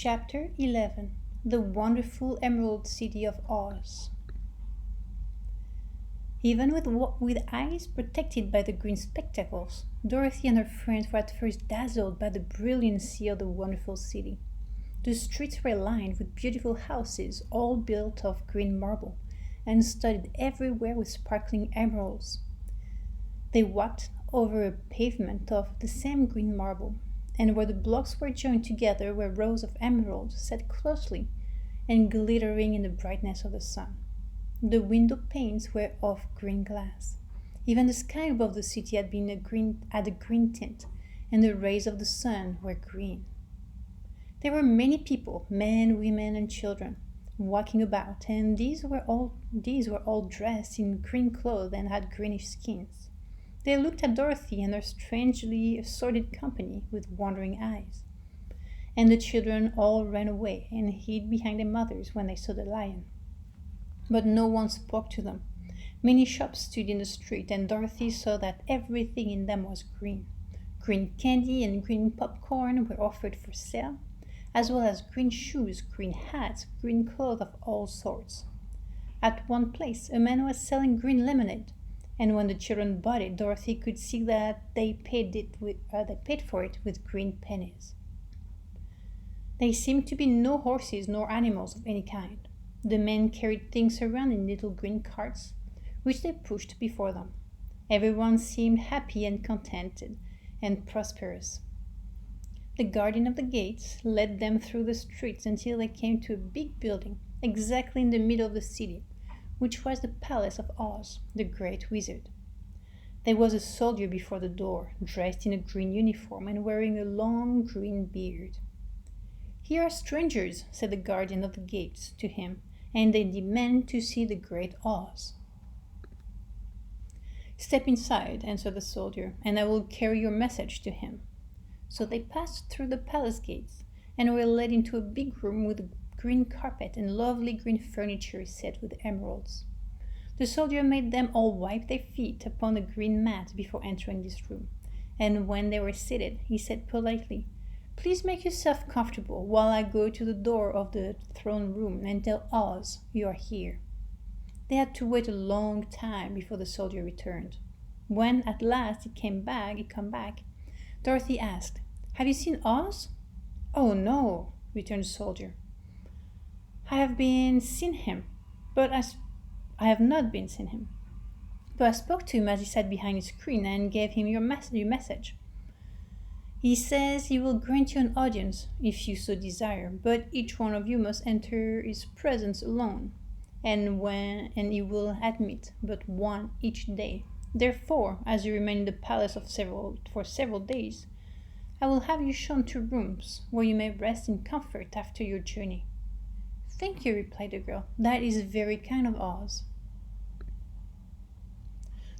Chapter 11. The Wonderful Emerald City of Oz. Even with eyes protected by the green spectacles, Dorothy and her friends were at first dazzled by the brilliancy of the wonderful city. The streets were lined with beautiful houses, all built of green marble, and studded everywhere with sparkling emeralds. They walked over a pavement of the same green marble, and where the blocks were joined together were rows of emeralds set closely and glittering in the brightness of the sun. The window panes were of green glass. Even the sky above the city had a green tint, and the rays of the sun were green. There were many people, men, women, and children, walking about, and these were all dressed in green clothes and had greenish skins. They looked at Dorothy and her strangely assorted company with wondering eyes. And the children all ran away and hid behind their mothers when they saw the lion. But no one spoke to them. Many shops stood in the street, and Dorothy saw that everything in them was green. Green candy and green popcorn were offered for sale, as well as green shoes, green hats, green clothes of all sorts. At one place, a man was selling green lemonade, and when the children bought it, Dorothy could see that they paid for it with green pennies. There seemed to be no horses nor animals of any kind. The men carried things around in little green carts, which they pushed before them. Everyone seemed happy and contented and prosperous. The guardian of the gates led them through the streets until they came to a big building exactly in the middle of the city, which was the palace of Oz, the great wizard. There was a soldier before the door, dressed in a green uniform and wearing a long green beard. "Here are strangers," said the guardian of the gates to him, "and they demand to see the great Oz." "Step inside," answered the soldier, "and I will carry your message to him." So they passed through the palace gates and were led into a big room with a green carpet and lovely green furniture set with emeralds. The soldier made them all wipe their feet upon a green mat before entering this room, and when they were seated, he said politely, "Please make yourself comfortable while I go to the door of the throne room and tell Oz you are here." They had to wait a long time before the soldier returned. When at last he came back, Dorothy asked, "Have you seen Oz?" "Oh no," returned the soldier. I have not been seen him. But I spoke to him as he sat behind his screen and gave him your message. He says he will grant you an audience if you so desire, but each one of you must enter his presence alone, and he will admit but one each day. Therefore, as you remain in the palace for several days, I will have you shown to rooms where you may rest in comfort after your journey." "Thank you," replied the girl. "That is very kind of Oz."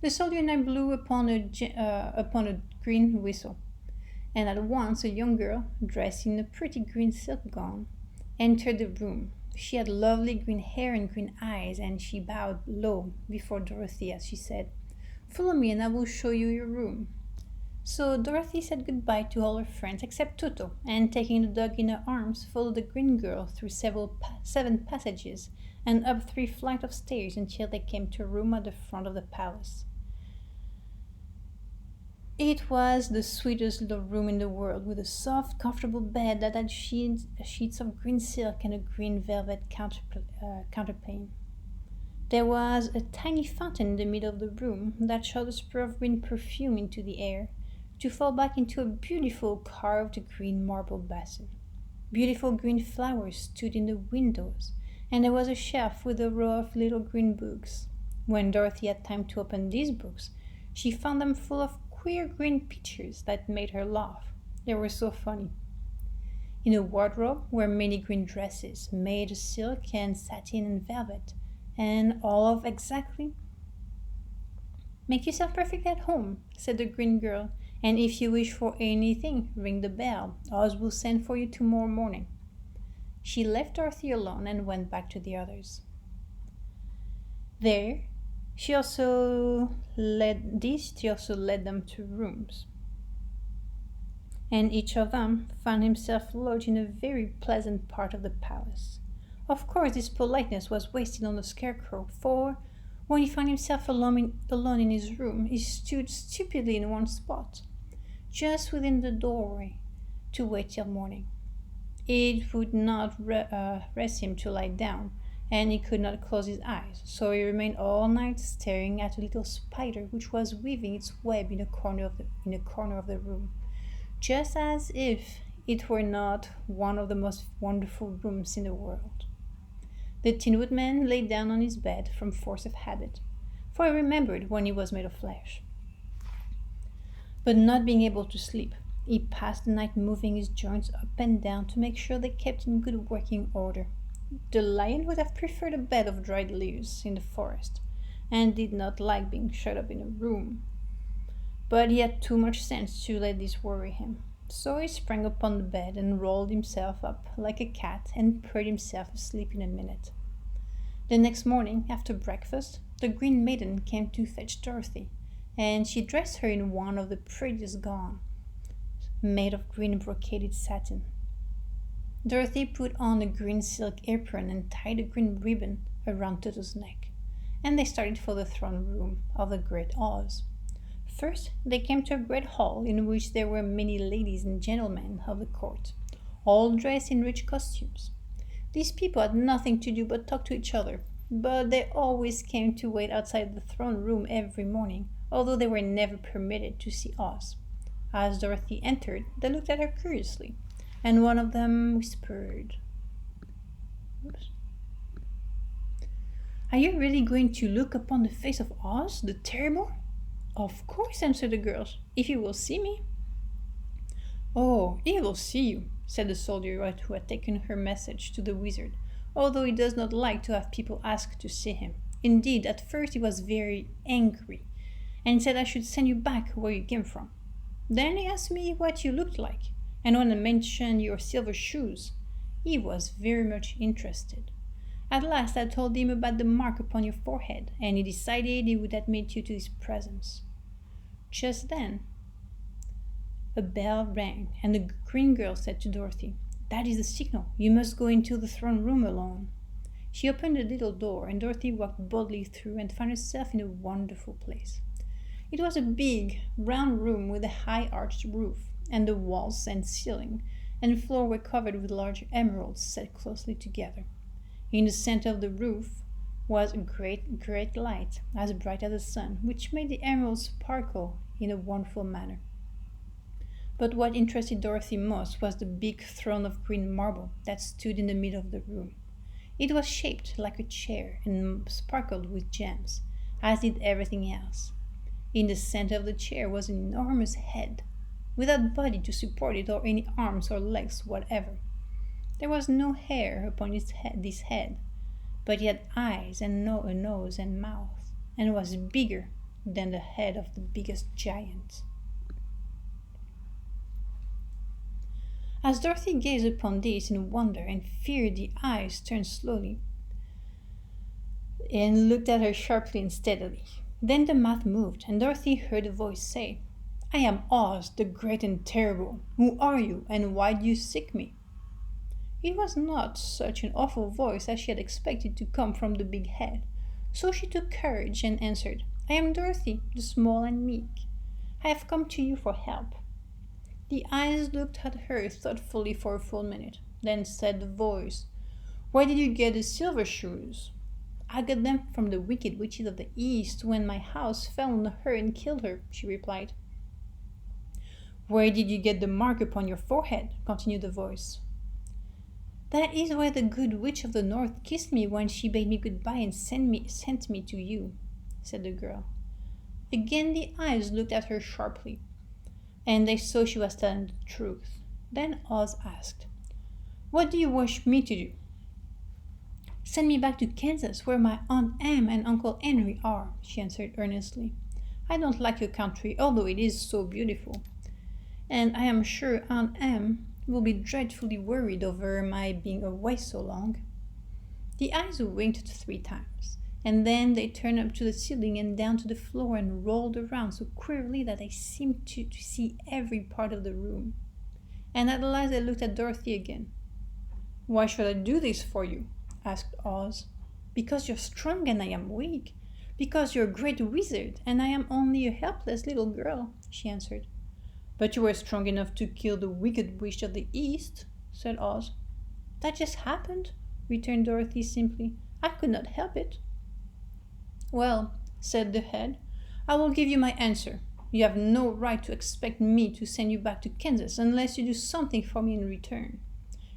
The soldier now blew upon a green whistle, and at once a young girl, dressed in a pretty green silk gown, entered the room. She had lovely green hair and green eyes, and she bowed low before Dorothy as she said, "Follow me and I will show you your room." So Dorothy said goodbye to all her friends except Toto, and taking the dog in her arms, followed the green girl through seven passages and up 3 flights of stairs until they came to a room at the front of the palace. It was the sweetest little room in the world, with a soft, comfortable bed that had sheets of green silk and a green velvet counterpane. There was a tiny fountain in the middle of the room that shot a spray of green perfume into the air, to fall back into a beautiful carved green marble basin. Beautiful green flowers stood in the windows, and there was a shelf with a row of little green books. When Dorothy had time to open these books, she found them full of queer green pictures that made her laugh. They were so funny. In a wardrobe were many green dresses, made of silk and satin and velvet, and all of exactly. "Make yourself perfect at home," said the green girl, "and if you wish for anything, ring the bell. Oz will send for you tomorrow morning." She left Dorothy alone and went back to the others. There, she also led them to rooms. and each of them found himself lodged in a very pleasant part of the palace. Of course, this politeness was wasted on the Scarecrow, for when he found himself alone in his room, he stood stupidly in one spot, just within the doorway, to wait till morning. It would not rest him to lie down, and he could not close his eyes, so he remained all night staring at a little spider which was weaving its web in a corner of the room, just as if it were not one of the most wonderful rooms in the world. The Tin Woodman lay down on his bed from force of habit, for he remembered when he was made of flesh. But not being able to sleep, he passed the night moving his joints up and down to make sure they kept in good working order. The lion would have preferred a bed of dried leaves in the forest, and did not like being shut up in a room. But he had too much sense to let this worry him. So he sprang upon the bed and rolled himself up like a cat and purred himself asleep in a minute. The next morning, after breakfast, the Green Maiden came to fetch Dorothy, and she dressed her in one of the prettiest gowns, made of green brocaded satin. Dorothy put on a green silk apron and tied a green ribbon around Toto's neck, and they started for the throne room of the Great Oz. First, they came to a great hall in which there were many ladies and gentlemen of the court, all dressed in rich costumes. These people had nothing to do but talk to each other, but they always came to wait outside the throne room every morning, although they were never permitted to see Oz. As Dorothy entered, they looked at her curiously, and one of them whispered, "Oops. Are you really going to look upon the face of Oz, the Terrible?" "Of course," answered the girls, "if you will see me." "Oh, he will see you," said the soldier who had taken her message to the wizard, although he does not like to have people ask to see him. Indeed, at first he was very angry, and said I should send you back where you came from. Then he asked me what you looked like, and when I mentioned your silver shoes, he was very much interested. At last I told him about the mark upon your forehead, and he decided he would admit you to his presence. Just then, a bell rang, and the green girl said to Dorothy, "That is the signal. You must go into the throne room alone." She opened a little door, and Dorothy walked boldly through and found herself in a wonderful place. It was a big, round room with a high arched roof, and the walls and ceiling and floor were covered with large emeralds set closely together. In the center of the roof was a great light, as bright as the sun, which made the emeralds sparkle in a wonderful manner. But what interested Dorothy most was the big throne of green marble that stood in the middle of the room. It was shaped like a chair and sparkled with gems, as did everything else. In the center of the chair was an enormous head, without body to support it or any arms or legs whatever. There was no hair upon this head, but it had eyes and a nose and mouth, and was bigger than the head of the biggest giant. As Dorothy gazed upon this in wonder and fear, the eyes turned slowly and looked at her sharply and steadily. Then the mouth moved, and Dorothy heard a voice say, "I am Oz, the Great and Terrible. Who are you, and why do you seek me?" It was not such an awful voice as she had expected to come from the big head, so she took courage and answered, "I am Dorothy, the small and meek. I have come to you for help." The eyes looked at her thoughtfully for a full minute. Then said the voice, "Where did you get the silver shoes?" "I got them from the wicked witches of the East when my house fell on her and killed her," she replied. "Where did you get the mark upon your forehead?" continued the voice. "That is where the good witch of the North kissed me when she bade me goodbye and sent me to you," said the girl. Again the eyes looked at her sharply, and they saw she was telling the truth. Then Oz asked, "What do you wish me to do?" "Send me back to Kansas, where my Aunt Em and Uncle Henry are," she answered earnestly. "I don't like your country, although it is so beautiful, and I am sure Aunt Em will be dreadfully worried over my being away so long." The eyes winked 3 times, and then they turned up to the ceiling and down to the floor and rolled around so queerly that they seemed to see every part of the room. and at last they looked at Dorothy again. "Why should I do this for you?" asked Oz. "Because you're strong and I am weak. Because you're a great wizard and I am only a helpless little girl," she answered. "But you were strong enough to kill the Wicked Witch of the East," said Oz. "That just happened," returned Dorothy simply. "I could not help it." "Well," said the head, "I will give you my answer. You have no right to expect me to send you back to Kansas unless you do something for me in return.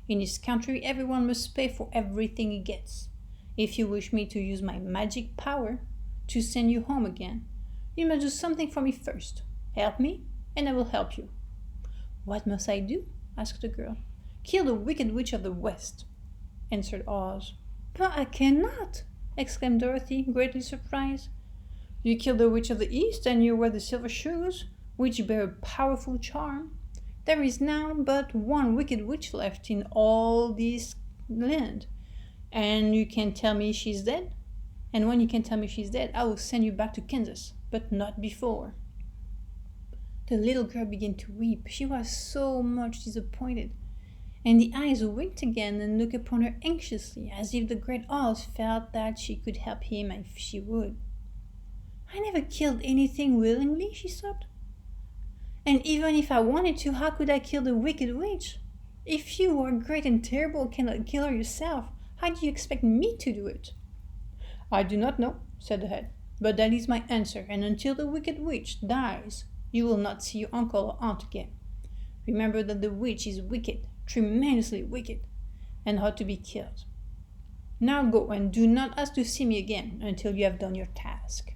In this country, everyone must pay for everything he gets. If you wish me to use my magic power to send you home again, you must do something for me first. Help me, and I will help you." "What must I do?" asked the girl. "Kill the Wicked Witch of the West," answered Oz. "But I cannot!" exclaimed Dorothy, greatly surprised. "You kill the Witch of the East and you wear the silver shoes, which bear a powerful charm. There is now but one Wicked Witch left in all this land, and you can tell me she's dead? And when you can tell me she's dead, I will send you back to Kansas, but not before." The little girl began to weep. She was so much disappointed, and the eyes winked again and looked upon her anxiously, as if the great Oz felt that she could help him if she would. "I never killed anything willingly," she sobbed. "And even if I wanted to, how could I kill the Wicked Witch? If you, who are great and terrible, cannot kill her yourself, how do you expect me to do it?" "I do not know," said the head, "but that is my answer, and until the Wicked Witch dies, you will not see your uncle or aunt again. Remember that the witch is wicked, tremendously wicked, and ought to be killed. Now go and do not ask to see me again until you have done your task."